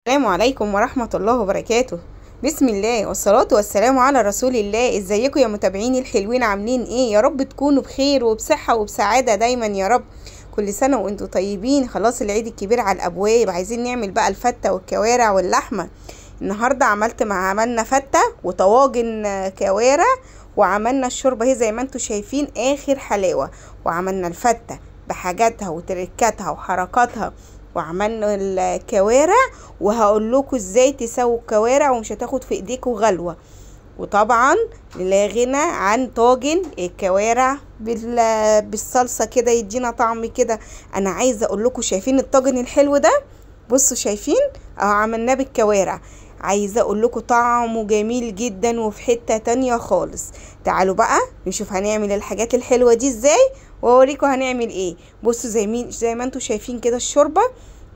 السلام عليكم ورحمة الله وبركاته. بسم الله والصلاة والسلام على رسول الله. ازيكم يا متابعيني الحلوين، عاملين ايه؟ يا رب تكونوا بخير وبصحة وبسعادة دايما يا رب. كل سنة وانتم طيبين. خلاص العيد الكبير على الابواب، عايزين نعمل بقى الفتة والكوارع واللحمة. النهاردة عملنا فتة وطواجن كوارع، وعملنا الشوربة اهي زي ما انتم شايفين اخر حلاوة. وعملنا الفتة بحاجاتها وتركاتها وحركاتها، وعملنا الكوارع وهقول لكم ازاي تسووا الكوارع ومش هتاخد في ايديكوا غلوه. وطبعا لا غنى عن طاجن الكوارع بالصلصه كده، يدينا طعم كده. انا عايزه اقول لكم، شايفين الطاجن الحلو ده؟ بصوا شايفين اهو عملناه بالكوارع. عايزه اقول لكم طعمه جميل جدا وفي حته تانية خالص. تعالوا بقى نشوف هنعمل الحاجات الحلوه دي ازاي واوريكم هنعمل ايه. بصوا زي ما انتم شايفين كده الشوربه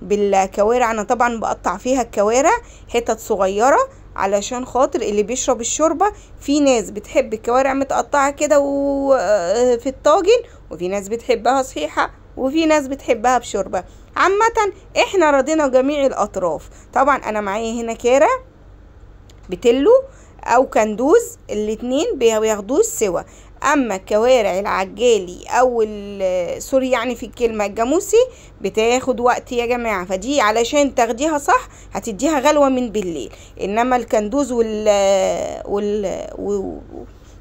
بالكوارع. انا طبعا بقطع فيها الكوارع حتت صغيره علشان خاطر اللي بيشرب الشوربه. في ناس بتحب الكوارع متقطعه كده في الطاجن، وفي ناس بتحبها صحيحه، وفي ناس بتحبها بشوربه. عامه احنا رضينا جميع الاطراف. طبعا انا معايا هنا كارع بتلو او كندوز، الاتنين بياخدوه سوا. اما الكوارع العجالي او سوري يعني في الكلمه الجاموسي بتاخد وقت يا جماعه، فدي علشان تاخديها صح هتديها غلوه من بالليل. انما الكندوز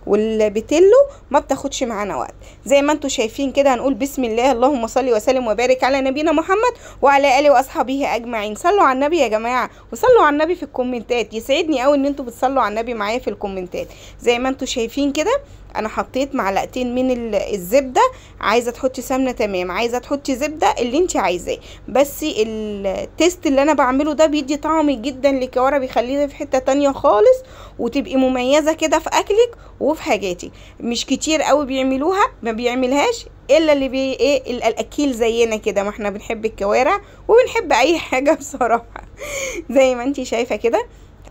والبتلو ما بتاخدش معانا وقت. زي ما انتم شايفين كده هنقول بسم الله، اللهم صل وسلم وبارك على نبينا محمد وعلى اله واصحابه اجمعين. صلوا على النبي يا جماعه، وصلوا على النبي في الكومنتات. يسعدني قوي ان انتم بتصلوا على النبي معايا في الكومنتات. زي ما انتم شايفين كده انا حطيت معلقتين من الزبده. عايزه تحطي سمنه تمام، عايزه تحطي زبده اللي انت عايزاه، بس التيست اللي انا بعمله ده بيدي طعم جدا للكوارع، بيخليها في حته تانية خالص وتبقي مميزه كده في اكلك وفي حاجاتك. مش كتير قوي بيعملوها، ما بيعملهاش الا اللي الاكيل زينا كده. ما احنا بنحب الكوارع وبنحب اي حاجه بصراحه. زي ما انت شايفه كده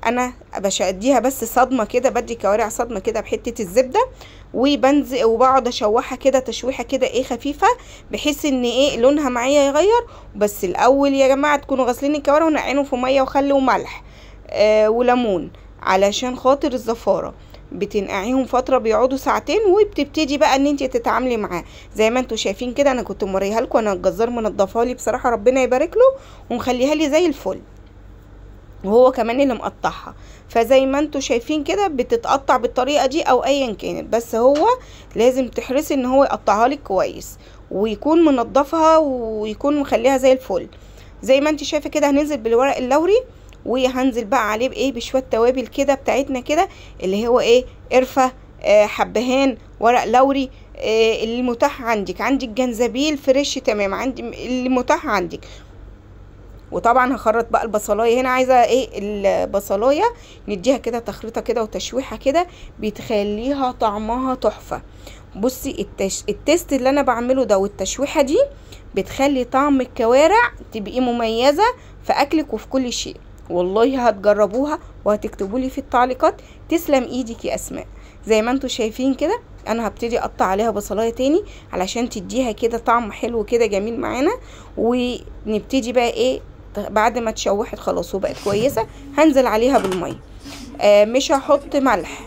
انا بديها بس صدمه كده، بدي كوارع صدمه كده بحته الزبده، وبنزل وبقعد اشوحها كده تشويحه كده خفيفه، بحيث ان لونها معايا يغير. بس الاول يا جماعه تكونوا غاسلين الكوارع ونقعينهم في ميه وخل وملح وليمون علشان خاطر الزفاره. بتنقعيهم فتره بيقعدوا ساعتين، وبتبتدي بقى ان انت تتعاملي معاه. زي ما انتم شايفين كده انا كنت موريها لكم، انا الجزار منضفها لي بصراحه ربنا يبارك له، ومخليها لي زي الفل، وهو كمان اللي مقطعها. فزي ما انتوا شايفين كده بتتقطع بالطريقه دي او ايا كانت، بس هو لازم تحرصي ان هو يقطعها لك كويس ويكون منضفها ويكون مخليها زي الفل. زي ما انت شايفه كده هننزل بالورق اللوري، وهنزل بقى عليه بشويه توابل كده بتاعتنا كده، اللي هو قرفه، حبهان، ورق لوري، اللي متاح عندك جنزبيل فريش تمام، عندي اللي متاح عندك. وطبعا هخرط بقى البصلايه هنا. عايزه البصلايه نديها كده تخريطه كده وتشويحه كده، بتخليها طعمها تحفه. بصي التيست اللي انا بعمله ده والتشويحه دي بتخلي طعم الكوارع تبقي مميزه في اكلك وفي كل شيء. والله هتجربوها وهتكتبوا لي في التعليقات. تسلم ايدك يا اسماء. زي ما انتم شايفين كده انا هبتدي اقطع عليها بصلايه تاني علشان تديها كده طعم حلو كده جميل معانا. ونبتدي بقى بعد ما اتشوحت خلاص وبقت كويسه هنزل عليها بالميه. مش هحط ملح،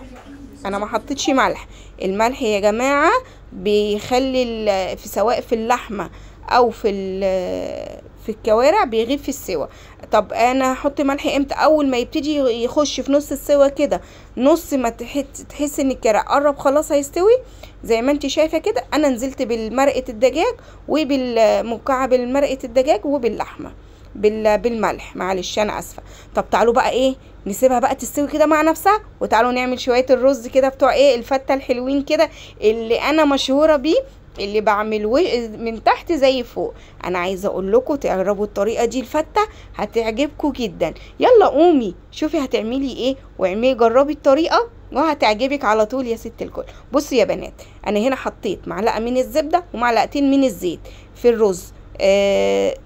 انا ما حطيتش ملح. الملح يا جماعه بيخلي سواء في اللحمه او في الكوارع بيغيب في السوا. طب انا هحط ملح امتى؟ اول ما يبتدي يخش في نص السوا كده، نص ما تحس ان الكرع قرب خلاص هيستوي. زي ما انت شايفه كده انا نزلت بالمرقه الدجاج وبالمكعب مرقه الدجاج وباللحمه بالملح. معلش انا اسفه. طب تعالوا بقى نسيبها بقى تستوي كده مع نفسها، وتعالوا نعمل شويه الرز كده بتوع الفته الحلوين كده اللي انا مشهوره بيه، اللي بعمل من تحت زي فوق. انا عايزه اقول لكم تجربوا الطريقه دي، الفته هتعجبكم جدا. يلا قومي شوفي هتعملي واعملي جربي الطريقه وهتعجبك على طول يا ست الكل. بصوا يا بنات، انا هنا حطيت معلقه من الزبده ومعلقتين من الزيت في الرز،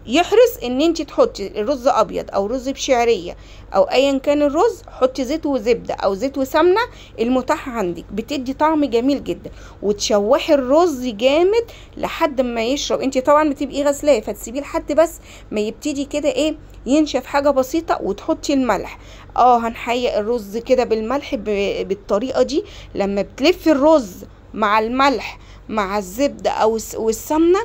يحرص ان انت تحطي الرز ابيض او رز بشعريه او ايا كان الرز، حطي زيت وزبده او زيت وسمنه المتاح عندك، بتدي طعم جميل جدا. وتشوحي الرز جامد لحد ما يشرب. انت طبعا بتبقي غسلاه فتسيبيه لحد بس ما يبتدي كده ايه ينشف حاجه بسيطه، وتحطي الملح. هنحيق الرز كده بالملح بالطريقه دي. لما بتلفي الرز مع الملح مع الزبده او والسمنه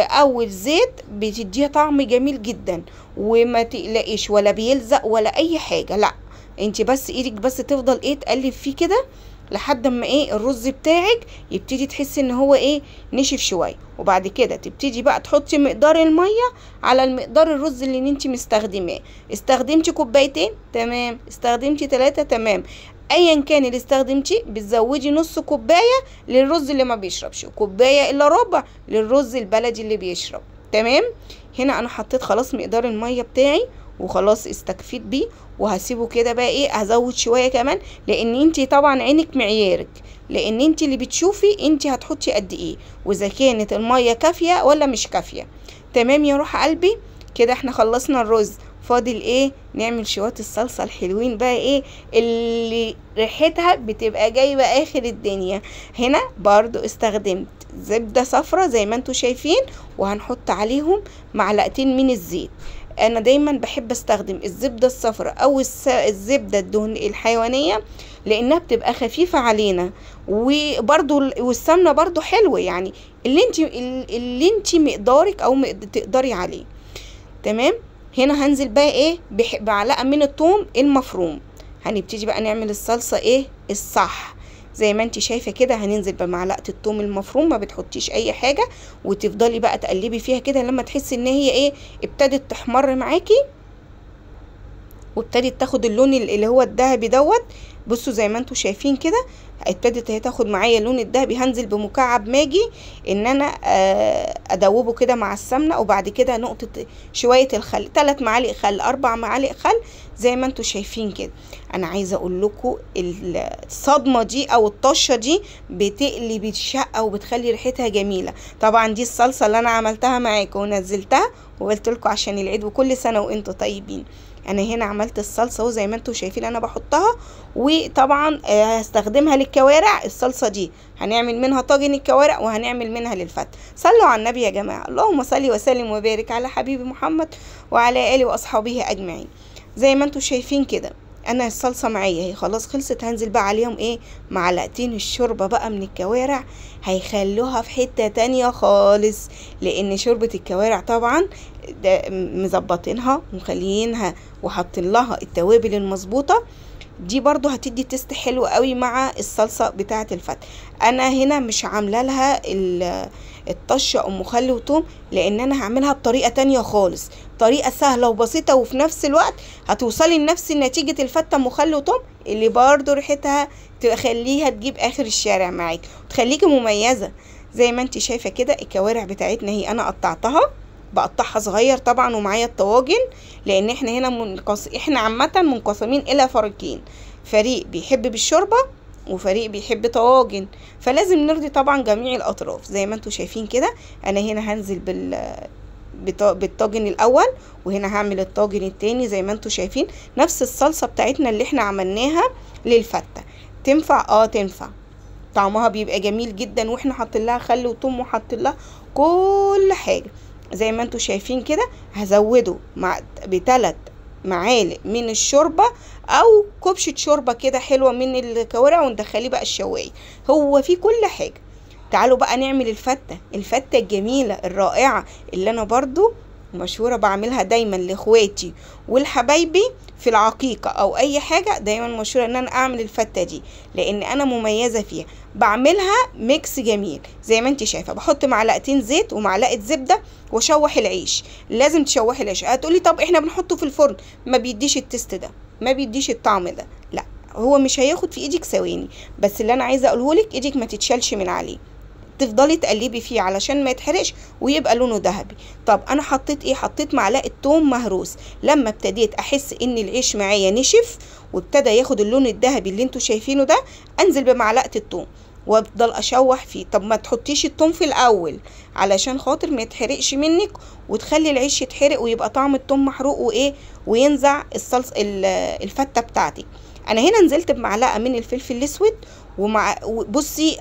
او الزيت، بتديها طعم جميل جدا. وما تقلقيش ولا بيلزق ولا اي حاجه، لا انت بس ايدك بس تفضل تقلب فيه كده لحد ما الرز بتاعك يبتدي تحسي ان هو نشف شويه. وبعد كده تبتدي بقى تحطي مقدار الميه على المقدار الرز اللي انت مستخدماه. استخدمتي كوبايتين تمام، استخدمتي 3 تمام، ايا كان اللي استخدمتيه بتزودي نص كوبايه للرز اللي ما بيشربش، كوبايه الا ربع للرز البلدي اللي بيشرب. تمام. هنا انا حطيت خلاص مقدار الميه بتاعي وخلاص استكفيت بيه، وهسيبه كده بقى هزود شويه كمان، لان انتي طبعا عينك معيارك، لان انتي اللي بتشوفي انتي هتحطي قد ايه واذا كانت الميه كافيه ولا مش كافيه. تمام يا روح قلبي. كده احنا خلصنا الرز، فاضل نعمل شويه الصلصه الحلوين بقى اللي ريحتها بتبقى جايبه اخر الدنيا. هنا برضو استخدمت زبده صفرة زي ما انتوا شايفين، وهنحط عليهم معلقتين من الزيت. انا دايما بحب استخدم الزبده الصفراء او الزبده الدهن الحيوانيه، لانها بتبقى خفيفه علينا، وبرضو والسمنه برضو حلوه، يعني اللي انت مقدارك او تقدري عليه. تمام. هنا هنزل بقى بمعلقه من الثوم المفروم. هنبتدي بقى نعمل الصلصه الصح زي ما انت شايفه كده. هننزل بمعلقه الثوم المفروم، ما بتحطيش اي حاجه، وتفضلي بقى تقلبي فيها كده لما تحسي ان هي ابتدت تحمر معاكي وابتدت تاخد اللون اللي هو الذهبي دوت. بصوا زي ما انتوا شايفين كده ابتدت هي تاخد معايا اللون الذهبي. هنزل بمكعب ماجي ان انا ادوبه كده مع السمنه، وبعد كده نقطه شويه الخل، 3 معالق خل 4 معالق خل زي ما انتوا شايفين كده. انا عايزه اقول لكم الصدمه دي او الطشه دي بتقلب الشقه وبتخلي ريحتها جميله. طبعا دي الصلصه اللي انا عملتها معاكم ونزلتها وقلت لكم عشان العيد وكل سنه وانتوا طيبين. انا هنا عملت الصلصه وزي ما انتوا شايفين انا بحطها، وطبعا هستخدمها للكوارع. الصلصه دي هنعمل منها طاجن الكوارع وهنعمل منها للفتة. صلوا على النبي يا جماعه، اللهم صل وسلم وبارك على حبيبي محمد وعلى اله واصحابه اجمعين. زي ما انتوا شايفين كده انا الصلصه معايا هي خلاص خلصت. هنزل بقى عليهم معلقتين الشوربه بقى من الكوارع، هيخلوها في حته تانية خالص، لان شوربه الكوارع طبعا مظبطينها ومخليينها وحاطين لها التوابل المظبوطه دي، برضو هتدي تيست حلو قوي مع الصلصه بتاعه الفتة. انا هنا مش عامله لها الطشه ام خل وثوم، لان انا هعملها بطريقه تانية خالص، طريقه سهله وبسيطه وفي نفس الوقت هتوصلي لنفس نتيجه الفته ام خل وثوم، اللي برضو ريحتها تخليها تجيب اخر الشارع معاكي وتخليكي مميزه. زي ما انت شايفه كده الكوارع بتاعتنا هي انا بقطعها صغير طبعا، ومعايا الطواجن، لان احنا هنا احنا عامه منقسمين الى فريقين، فريق بيحب بالشوربه وفريق بيحب طواجن، فلازم نرضي طبعا جميع الاطراف. زي ما انتوا شايفين كده انا هنا هنزل بالطاجن الاول، وهنا هعمل الطاجن التاني. زي ما انتوا شايفين نفس الصلصه بتاعتنا اللي احنا عملناها للفته. تنفع تنفع، طعمها بيبقى جميل جدا، واحنا حاطين لها خل وثوم وحاطين لها كل حاجه. زي ما انتوا شايفين كده هزوده ب3 معالق من الشوربه او كبشه شوربه كده حلوه من الكوارع، وندخليه بقى الشوايه. هو في كل حاجه. تعالوا بقى نعمل الفته الجميله الرائعه اللي انا برضو مشهوره بعملها دايما لاخواتي والحبايبي في العقيقه او اي حاجه. دايما مشهوره ان انا اعمل الفته دي لان انا مميزه فيها. بعملها ميكس جميل زي ما انت شايفه، بحط معلقتين زيت ومعلقه زبده واشوح العيش. لازم تشوحي العيش. هتقولي طب احنا بنحطه في الفرن، ما بيديش التست ده، ما بيديش الطعم ده، لا هو مش هياخد في ايدك ثواني، بس اللي انا عايزه اقوله لك ايدك ما تتشالش من عليه، تفضلي تقلبي فيه علشان ما يتحرقش ويبقى لونه ذهبي. طب انا حطيت حطيت معلقه ثوم مهروس. لما ابتديت احس ان العيش معايا نشف وابتدى ياخد اللون الذهبي اللي انتوا شايفينه ده، انزل بمعلقه الثوم. وافضل اشوح فيه. طب ما تحطيش التوم في الاول علشان خاطر ما يتحرقش منك وتخلي العيش يتحرق ويبقى طعم التوم محروق وايه وينزع الصلصه الفته بتاعتك. انا هنا نزلت بمعلقه من الفلفل الاسود بصي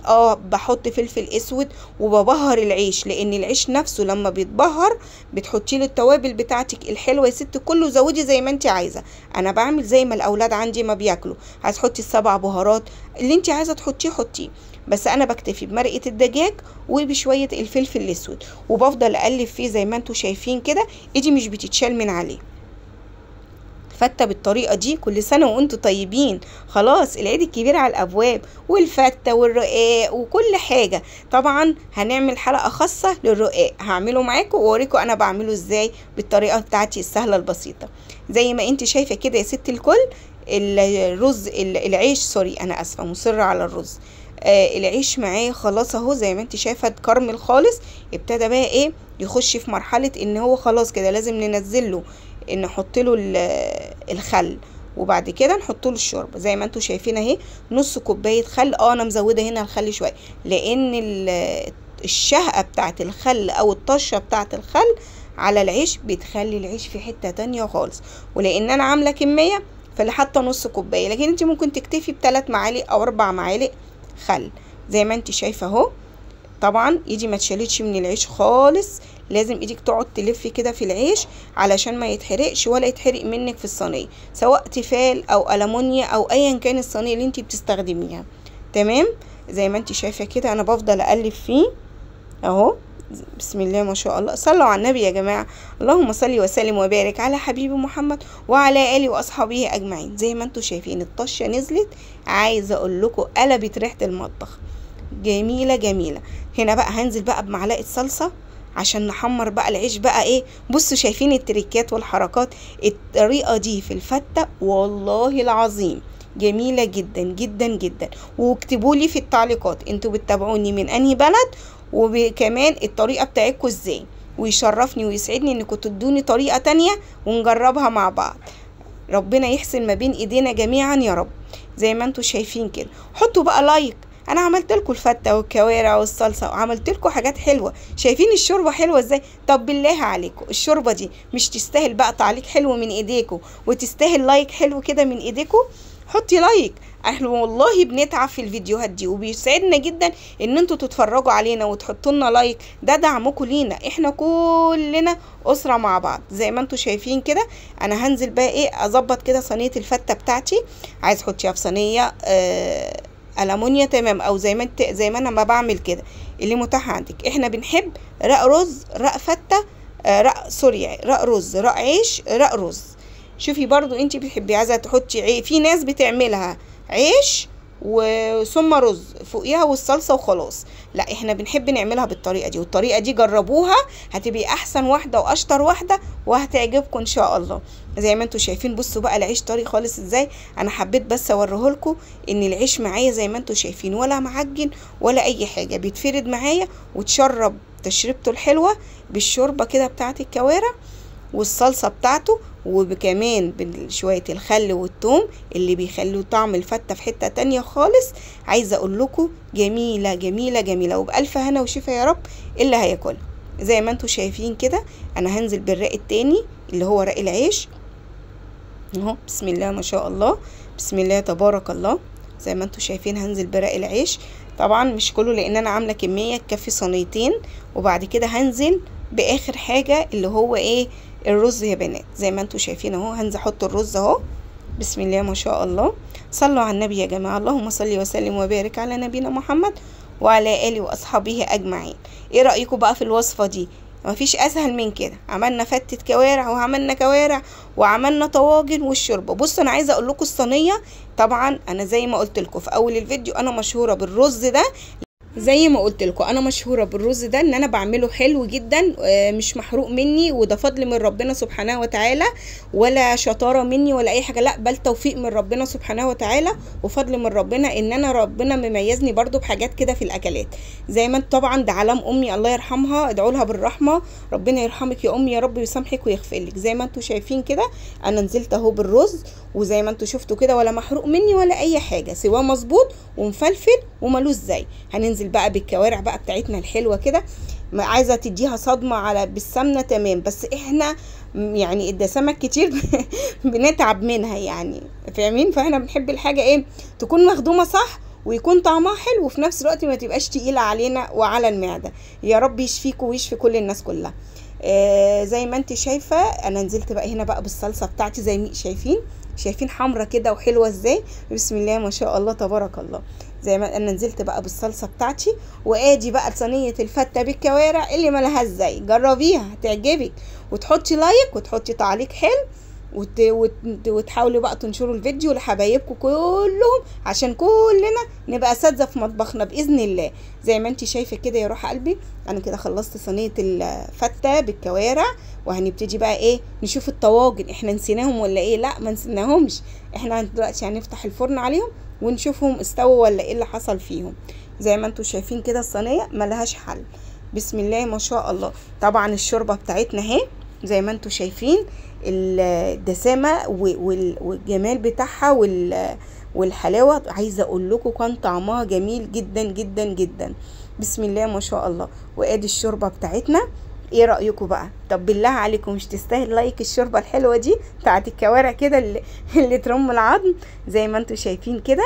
بحط فلفل اسود وببهر العيش، لان العيش نفسه لما بيتبهر بتحطي له التوابل بتاعتك الحلوه يا ست كله، زودي زي ما انت عايزه. انا بعمل زي ما الاولاد عندي ما بياكلوا، عايز تحطي ال7 بهارات اللي انت عايزه تحطيه حطيه، بس انا بكتفي بمرقه الدجاج وبشويه الفلفل الاسود وبفضل اقلب فيه زي ما انتم شايفين كده. ايدي مش بتتشال من عليه. فته بالطريقه دي. كل سنه وانتم طيبين، خلاص العيد الكبير على الابواب، والفته والرقاق وكل حاجه. طبعا هنعمل حلقه خاصه للرقاق هعمله معاكم واوريكم انا بعمله ازاي بالطريقه بتاعتي السهله البسيطه. زي ما انت شايفه كده يا ست الكل، الرز العيش سوري انا اسفه مصره على الرز. العيش معايا خلاص اهو زي ما انت شايفه اتكرمل خالص، ابتدى بقى ايه يخش في مرحله ان هو خلاص كده لازم ننزل له نحط له الخل، وبعد كده نحط له الشوربه زي ما انتم شايفين اهي. نص كوبايه خل. انا مزوده هنا الخل شويه لان الشهقه بتاعت الخل او الطشه بتاعت الخل على العيش بتخلي العيش في حته تانية خالص، ولان انا عامله كميه فاللي حاطه نص كوبايه، لكن انت ممكن تكتفي ب3 معالق او 4 معالق خل زي ما انت شايفه اهو. طبعا ايدي ما تشالتش من العيش خالص، لازم ايدك تقعد تلف كده في العيش علشان ما يتحرقش ولا يتحرق منك في الصينيه، سواء تيفال او ألمونيا او ايا كان الصينيه اللي انت بتستخدميها. تمام زي ما انت شايفه كده انا بفضل اقلب فيه اهو. بسم الله ما شاء الله، صلوا على النبي يا جماعه. اللهم صل وسلم وبارك على حبيبي محمد وعلى اله واصحابه اجمعين. زي ما انتم شايفين الطشه نزلت، عايزه اقول لكم قلبت ريحه المطبخ، جميله جميله. هنا بقى هنزل بقى بمعلقه صلصه عشان نحمر بقى العيش بقى ايه. بصوا شايفين التريكات والحركات، الطريقه دي في الفته والله العظيم جميله جدا جدا جدا. واكتبوا لي في التعليقات انتوا بتتابعوني من انهي بلد، وكمان الطريقه بتاعتكم ازاي، ويشرفني ويسعدني انكم تدوني طريقه تانية ونجربها مع بعض. ربنا يحسن ما بين ايدينا جميعا يا رب. زي ما انتوا شايفين كده حطوا بقى لايك. انا عملت لكم الفته والكوارع والصلصه وعملت لكم حاجات حلوه. شايفين الشوربه حلوه ازاي؟ طب بالله عليكم الشوربه دي مش تستاهل بقى تعليق حلو من ايديكم وتستاهل لايك حلو كده من ايديكم؟ حطي لايك. احنا والله بنتعب في الفيديوهات دي وبيسعدنا جدا ان انتوا تتفرجوا علينا وتحطوا لنا لايك، ده دعمكم لينا، احنا كلنا اسره مع بعض. زي ما انتوا شايفين كده انا هنزل بقى ايه اظبط كده صينيه الفته بتاعتي. عايز تحطيها في صينيه ألمونيا تمام، او زي ما انا ما بعمل كده اللي متاح عندك. احنا بنحب رق رز، رق فته، رق سوري، رق رز، رق عيش، رق رز. شوفي برضو انت بتحبي عايزه تحطي في ناس بتعملها عيش وثم رز فوقيها والصلصه وخلاص. لا احنا بنحب نعملها بالطريقه دي، والطريقه دي جربوها هتبقي احسن واحده واشطر واحده وهتعجبكم ان شاء الله. زي ما انتم شايفين بصوا بقى العيش طري خالص ازاي. انا حبيت بس اوريهولكم ان العيش معايا زي ما انتم شايفين ولا معجن ولا اي حاجه، بيتفرد معايا وتشرب تشربته الحلوه بالشوربه كده بتاعه الكوارع والصلصه بتاعته، وكمان بشويه الخل والثوم اللي بيخلوا طعم الفته في حته تانية خالص. عايزه اقول لكم جميله جميله جميله، وبالف هنا وشفا يا رب اللي هياكلها. زي ما انتم شايفين كده انا هنزل بالرق التاني اللي هو رق العيش اهو. بسم الله ما شاء الله، بسم الله تبارك الله. زي ما انتم شايفين هنزل برق العيش، طبعا مش كله لان انا عامله كميه تكفي صينيتين. وبعد كده هنزل باخر حاجه اللي هو ايه الرز يا بنات. زي ما انتم شايفين اهو هنزل احط الرز اهو. بسم الله ما شاء الله، صلوا على النبي يا جماعه. اللهم صل وسلم وبارك على نبينا محمد وعلى اله واصحابه اجمعين. ايه رايكم بقى في الوصفه دي؟ مفيش اسهل من كده. عملنا فتة كوارع وعملنا كوارع وعملنا طواجن والشوربه. بصوا انا عايزه اقول لكم الصينيه، طبعا انا زي ما قلت لكم في اول الفيديو انا مشهوره بالرز ده، زي ما قلت لكم انا مشهوره بالرز ده ان انا بعمله حلو جدا، مش محروق مني، وده فضل من ربنا سبحانه وتعالى، ولا شطاره مني ولا اي حاجه، لا بل توفيق من ربنا سبحانه وتعالى وفضل من ربنا ان انا ربنا مميزني برضو بحاجات كده في الاكلات. زي ما طبعا ده علام امي الله يرحمها، ادعوا لها بالرحمه، ربنا يرحمك يا امي يا رب ويسامحك ويغفر لك. زي ما انتم شايفين كده انا نزلت اهو بالرز، وزي ما انتم شفتوا كده ولا محروق مني ولا اي حاجه، سواه مظبوط ومفلفل وملوش زي. هننزل بقى بالكوارع بقى بتاعتنا الحلوه كده، عايزه تديها صدمه على بالسمنه تمام، بس احنا يعني الدسامه كتير بنتعب منها يعني، فاهمين؟ فاحنا بنحب الحاجه ايه تكون مخدومه صح، ويكون طعمها حلو، وفي نفس الوقت ما تبقاش تقيله علينا وعلى المعده. يا رب يشفيكوا ويشفي كل الناس كلها. زي ما انت شايفه انا نزلت بقى هنا بقى بالصلصه بتاعتي، زي ما شايفين حمرة كده وحلوه ازاي، بسم الله ما شاء الله تبارك الله. زي ما انا نزلت بقى بالصلصه بتاعتي، وادي بقى صينيه الفته بالكوارع اللي ملهاش زي. جربيها هتعجبك، وتحطي لايك وتحطي تعليق حلو، وتحاولوا بقى تنشروا الفيديو لحبايبكم كلهم، عشان كلنا نبقى اساتذه في مطبخنا باذن الله. زي ما انت شايفه كده يا روح قلبي، انا كده خلصت صينيه الفته بالكوارع، وهنبتدي بقى ايه نشوف الطواجن. احنا نسيناهم ولا ايه؟ لا ما نسيناهمش، احنا دلوقتي هنفتح الفرن عليهم ونشوفهم استووا ولا ايه اللي حصل فيهم. زي ما انتم شايفين كده الصينيه ملهاش حل، بسم الله ما شاء الله. طبعا الشوربه بتاعتنا اهي زي ما انتم شايفين، الدسامه والجمال بتاعها والحلاوه، عايزه اقول لكم كان طعمها جميل جدا جدا جدا، بسم الله ما شاء الله. وادي الشوربه بتاعتنا، ايه رايكم بقى؟ طب بالله عليكم مش تستاهل لايك الشوربه الحلوه دي بتاعت الكوارع كده اللي ترم العظم؟ زي ما انتم شايفين كده.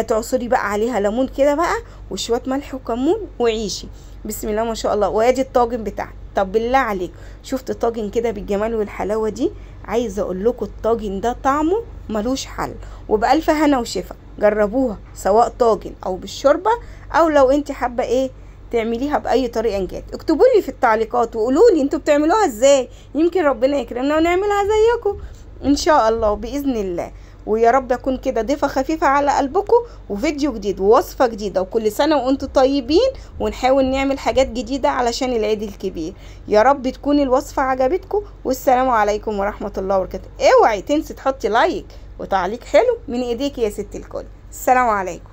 تعصري بقى عليها ليمون كده بقى وشويه ملح وكمون وعيشي، بسم الله ما شاء الله. وادي الطاجن بتاعنا، طب بالله عليك شفت الطاجن كده بالجمال والحلاوه دي؟ عايزه اقول لكم الطاجن ده طعمه ملوش حل، وبألف هنا وشفا. جربوها سواء طاجن او بالشوربه، او لو انت حابه ايه تعمليها باي طريقه كانت. اكتبوا لي في التعليقات وقولوا لي انتوا بتعملوها ازاي، يمكن ربنا يكرمنا ونعملها زيكم ان شاء الله باذن الله. ويا رب اكون كده ضيفه خفيفه على قلبكم، وفيديو جديد ووصفه جديده، وكل سنه وانتم طيبين، ونحاول نعمل حاجات جديده علشان العيد الكبير. يا رب تكون الوصفه عجبتكم، والسلام عليكم ورحمه الله وبركاته. اوعي تنسي تحطي لايك وتعليق حلو من ايديك يا ست الكل. السلام عليكم.